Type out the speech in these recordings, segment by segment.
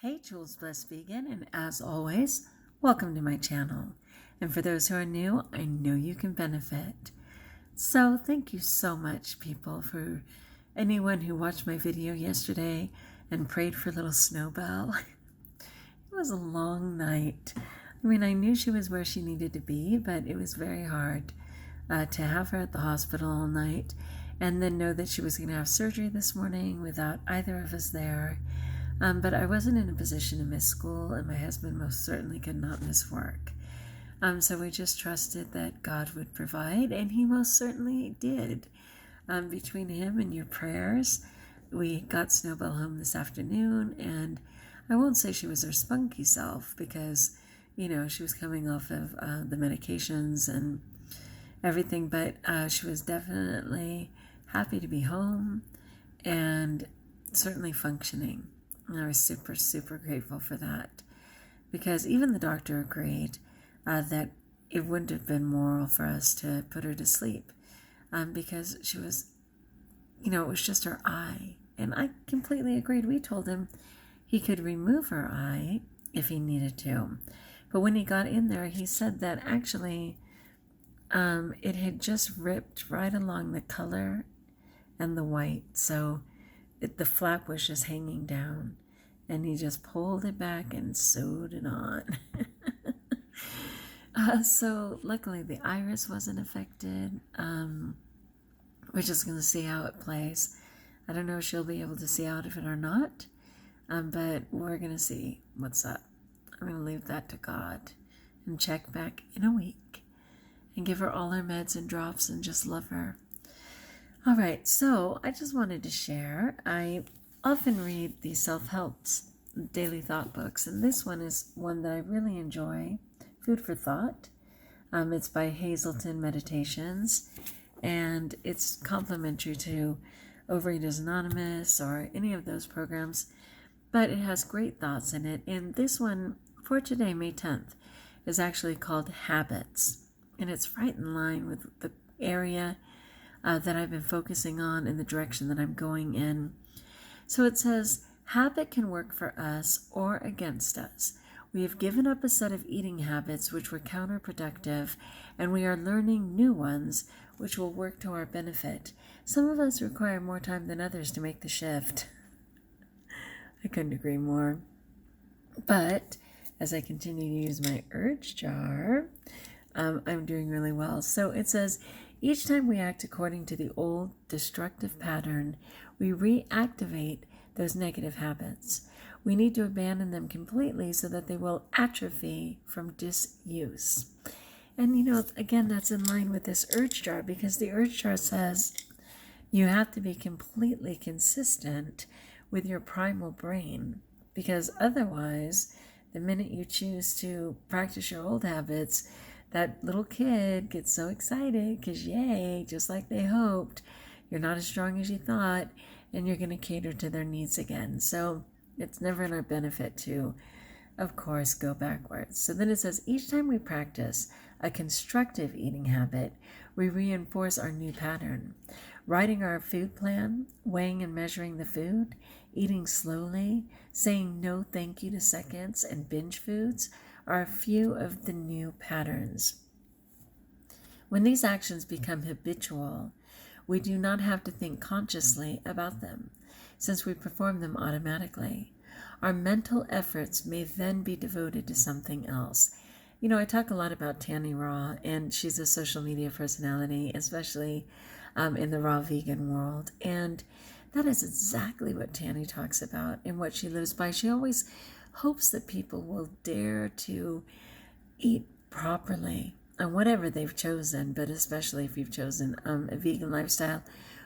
Hey, Jules Bliss Vegan, and as always, welcome to my channel. And for those who are new, I know you can benefit. So thank you so much, people, for anyone who watched my video yesterday and prayed for little Snowbell. It was a long night. I mean, I knew she was where she needed to be, but it was very hard to have her at the hospital all night and then know that she was going to have surgery this morning without either of us there. But I wasn't in a position to miss school, and my husband most certainly could not miss work. So we just trusted that God would provide, and He most certainly did. Between Him and your prayers, we got Snowbell home this afternoon, and I won't say she was her spunky self because, she was coming off of the medications and everything, but she was definitely happy to be home and certainly functioning. And I was super, super grateful for that because even the doctor agreed that it wouldn't have been moral for us to put her to sleep because she was, it was just her eye. And I completely agreed. We told him he could remove her eye if he needed to. But when he got in there, he said that actually it had just ripped right along the color and the white. So the flap was just hanging down, and he just pulled it back and sewed it on. So luckily the iris wasn't affected. We're just going to see how it plays. I don't know if she'll be able to see out of it or not, but we're going to see what's up. I'm going to leave that to God and check back in a week and give her all her meds and drops and just love her. All right, so I just wanted to share. I often read these self-help daily thought books, and this one is one that I really enjoy, Food for Thought. It's by Hazelden Meditations, and it's complimentary to Overeaters Anonymous or any of those programs, but it has great thoughts in it. And this one, for today, May 10th, is actually called Habits, and it's right in line with the area that I've been focusing on and the direction that I'm going in. So it says, habit can work for us or against us. We have given up a set of eating habits which were counterproductive, and we are learning new ones which will work to our benefit. Some of us require more time than others to make the shift. I couldn't agree more. But as I continue to use my urge jar, I'm doing really well. So it says, each time we act according to the old destructive pattern, we reactivate those negative habits. We need to abandon them completely so that they will atrophy from disuse. And again, that's in line with this urge jar, because the urge jar says you have to be completely consistent with your primal brain, because otherwise, the minute you choose to practice your old habits, that little kid gets so excited because, yay, just like they hoped, you're not as strong as you thought, and you're going to cater to their needs again. So it's never in our benefit to, of course, go backwards. So then it says, each time we practice a constructive eating habit, we reinforce our new pattern. Writing our food plan, weighing and measuring the food, eating slowly, saying no thank you to seconds, and binge foods are a few of the new patterns. When these actions become habitual, we do not have to think consciously about them, since we perform them automatically. Our mental efforts may then be devoted to something else. I talk a lot about Tanny Raw, and she's a social media personality, especially in the raw vegan world. And that is exactly what Tanny talks about and what she lives by. She always hopes that people will dare to eat properly on whatever they've chosen, but especially if you've chosen a vegan lifestyle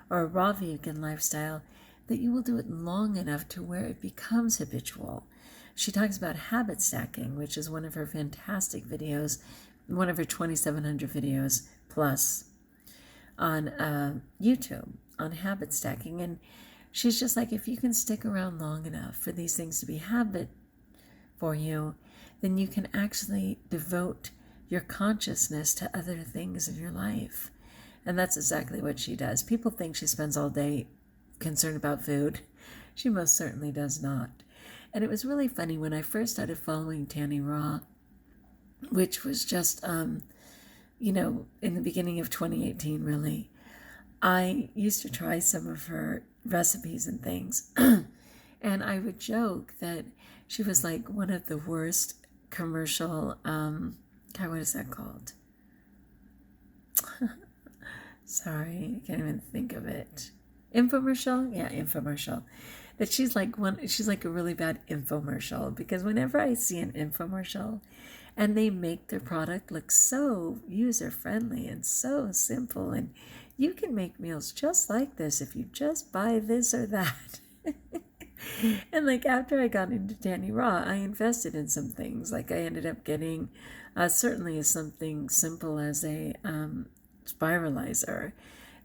or a raw vegan lifestyle, that you will do it long enough to where it becomes habitual. She talks about habit stacking, which is one of her fantastic videos, one of her 2,700 videos plus on YouTube on habit stacking. And she's just like, if you can stick around long enough for these things to be habit for you, then you can actually devote your consciousness to other things in your life. And that's exactly what she does. People think she spends all day concerned about food. She most certainly does not. And it was really funny when I first started following Tanny Raw, which was just, in the beginning of 2018, really. I used to try some of her recipes and things. And I would joke that she was like one of the worst commercial, what is that called? Sorry, I can't even think of it. Infomercial? Yeah, infomercial. That she's like a really bad infomercial, because whenever I see an infomercial and they make their product look so user-friendly and so simple, and you can make meals just like this if you just buy this or that. And like after I got into Tanny Raw, I invested in some things. Like I ended up getting certainly something simple as a spiralizer,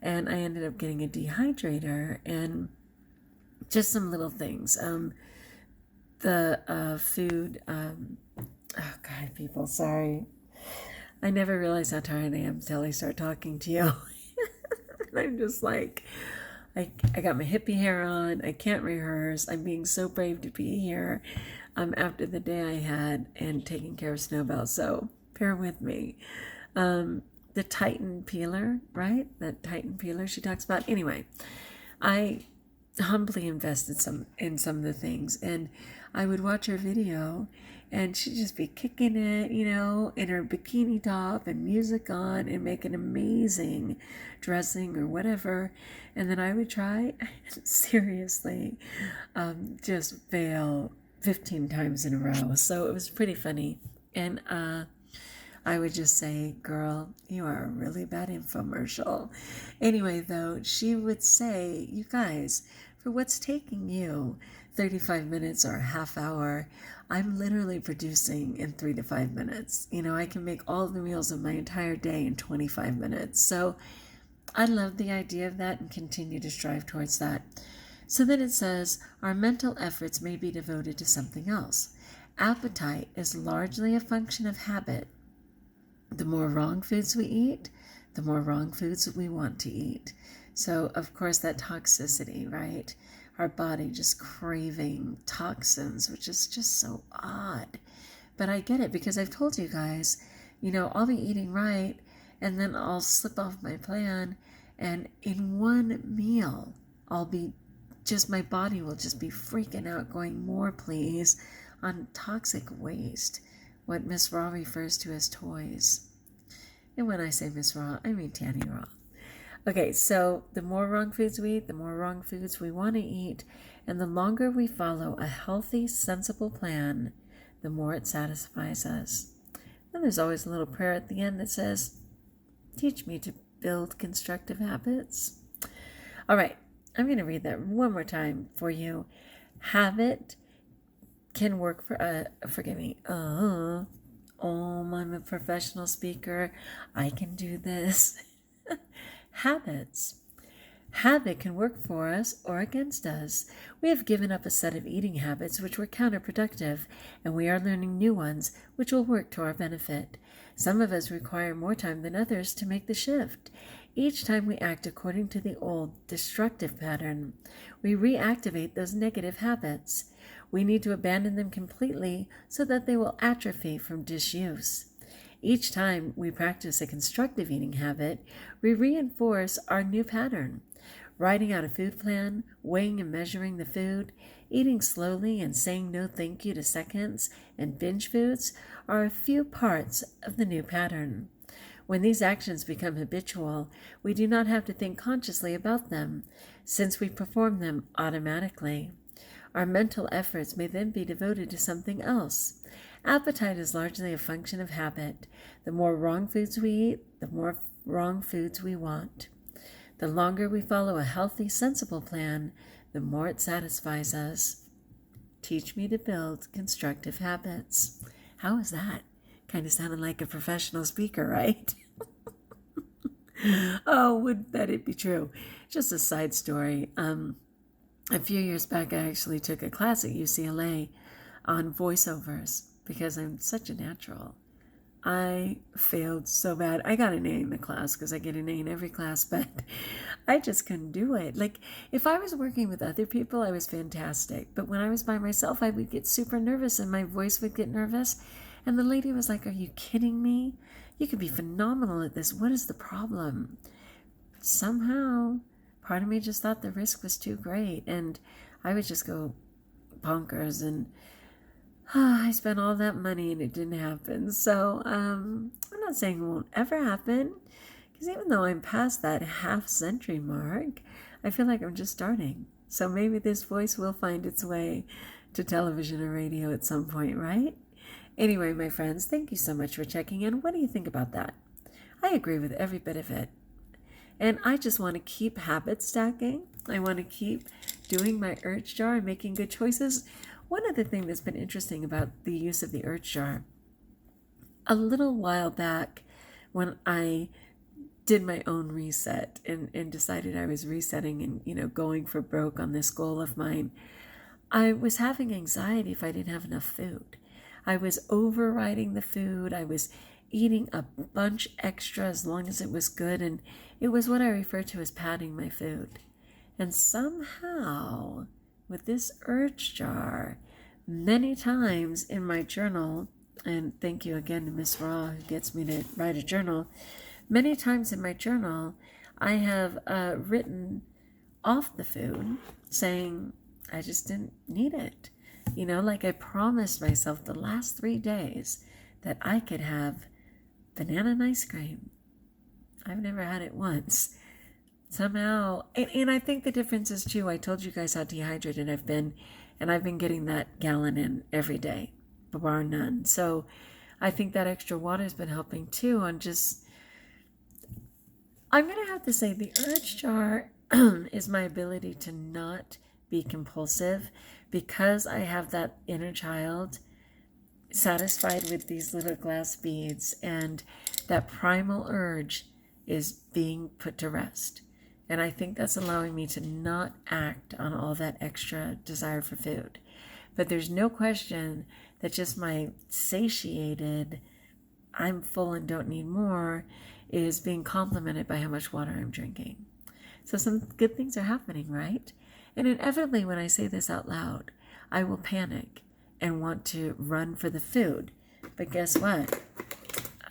and I ended up getting a dehydrator and just some little things. The food, oh God, people, sorry. I never realized how tired I am until I start talking to you. And I'm just like, I got my hippie hair on. I can't rehearse. I'm being so brave to be here after the day I had and taking care of Snowbell. So bear with me. The Titan peeler, right? That Titan peeler she talks about. Anyway, I humbly invested in some of the things, and I would watch her video and she'd just be kicking it, in her bikini top and music on and make an amazing dressing or whatever. And then I would try, seriously, just fail 15 times in a row. So it was pretty funny. And I would just say, girl, you are a really bad infomercial. Anyway, though, she would say, you guys, for what's taking you 35 minutes or a half hour, I'm literally producing in 3 to 5 minutes. I can make all the meals of my entire day in 25 minutes. So I love the idea of that and continue to strive towards that. So then it says, our mental efforts may be devoted to something else. Appetite is largely a function of habit. The more wrong foods we eat, the more wrong foods we want to eat. So, of course, that toxicity, right? Our body just craving toxins, which is just so odd. But I get it, because I've told you guys, I'll be eating right, and then I'll slip off my plan, and in one meal, my body will just be freaking out, going, more please, on toxic waste, what Miss Raw refers to as toys. And when I say Miss Raw, I mean Tanny Raw. Okay, so the more wrong foods we eat, the more wrong foods we want to eat, and the longer we follow a healthy, sensible plan, the more it satisfies us. And there's always a little prayer at the end that says, teach me to build constructive habits. All right, I'm going to read that one more time for you. Habit can work for, forgive me, I'm a professional speaker. I can do this. Habits. Habit can work for us or against us. We have given up a set of eating habits which were counterproductive, and we are learning new ones which will work to our benefit. Some of us require more time than others to make the shift. Each time we act according to the old, destructive pattern, we reactivate those negative habits. We need to abandon them completely so that they will atrophy from disuse. Each time we practice a constructive eating habit, we reinforce our new pattern. Writing out a food plan, weighing and measuring the food, eating slowly and saying no thank you to seconds, and binge foods are a few parts of the new pattern. When these actions become habitual, we do not have to think consciously about them, since we perform them automatically. Our mental efforts may then be devoted to something else. Appetite is largely a function of habit. The more wrong foods we eat, the more wrong foods we want. The longer we follow a healthy, sensible plan, the more it satisfies us. Teach me to build constructive habits. How is that? Kind of sounded like a professional speaker, right? Oh, would that it be true? Just a side story. A few years back, I actually took a class at UCLA on voiceovers because I'm such a natural. I failed so bad. I got an A in the class because I get an A in every class, but I just couldn't do it. Like, if I was working with other people, I was fantastic. But when I was by myself, I would get super nervous and my voice would get nervous. And the lady was like, "Are you kidding me? You could be phenomenal at this. What is the problem?" Somehow, part of me just thought the risk was too great. And I would just go bonkers, and I spent all that money and it didn't happen. So I'm not saying it won't ever happen, because even though I'm past that half-century mark, I feel like I'm just starting. So maybe this voice will find its way to television or radio at some point, right? Anyway, my friends, thank you so much for checking in. What do you think about that? I agree with every bit of it. And I just want to keep habit stacking. I want to keep doing my urge jar and making good choices. One other thing that's been interesting about the use of the urge jar, a little while back when I did my own reset and decided I was resetting and, going for broke on this goal of mine, I was having anxiety if I didn't have enough food. I was overriding the food. I was eating a bunch extra as long as it was good, and it was what I refer to as padding my food. And somehow, with this urge jar, many times in my journal, and thank you again to Miss Raw who gets me to write a journal, many times in my journal, I have written off the food saying I just didn't need it. Like I promised myself the last 3 days that I could have banana and ice cream. I've never had it once. Somehow, and I think the difference is too, I told you guys how dehydrated I've been, and I've been getting that gallon in every day, bar none. So I think that extra water has been helping too on just, I'm going to have to say the urge jar is my ability to not be compulsive, because I have that inner child satisfied with these little glass beads, and that primal urge is being put to rest. And I think that's allowing me to not act on all that extra desire for food. But there's no question that just my satiated, I'm full and don't need more, is being complemented by how much water I'm drinking. So some good things are happening, right? And inevitably, when I say this out loud, I will panic and want to run for the food. But guess what?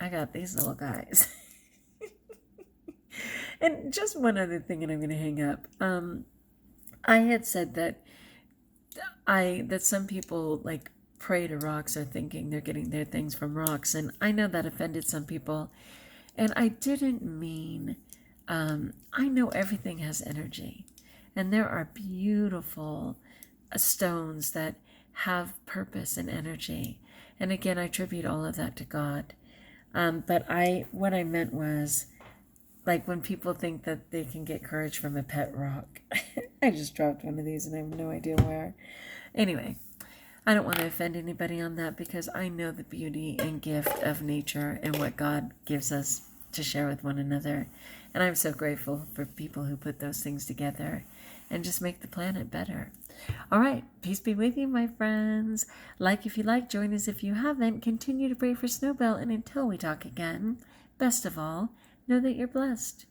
I got these little guys. And just one other thing, and I'm going to hang up. I had said that some people like pray to rocks or thinking they're getting their things from rocks, and I know that offended some people. And I didn't mean, I know everything has energy, and there are beautiful stones that have purpose and energy. And again, I attribute all of that to God. But what I meant was, like when people think that they can get courage from a pet rock. I just dropped one of these and I have no idea where. Anyway, I don't want to offend anybody on that, because I know the beauty and gift of nature and what God gives us to share with one another. And I'm so grateful for people who put those things together and just make the planet better. All right, peace be with you, my friends. Like if you like, join us if you haven't. Continue to pray for Snowbell, and until we talk again, best of all, know that you're blessed.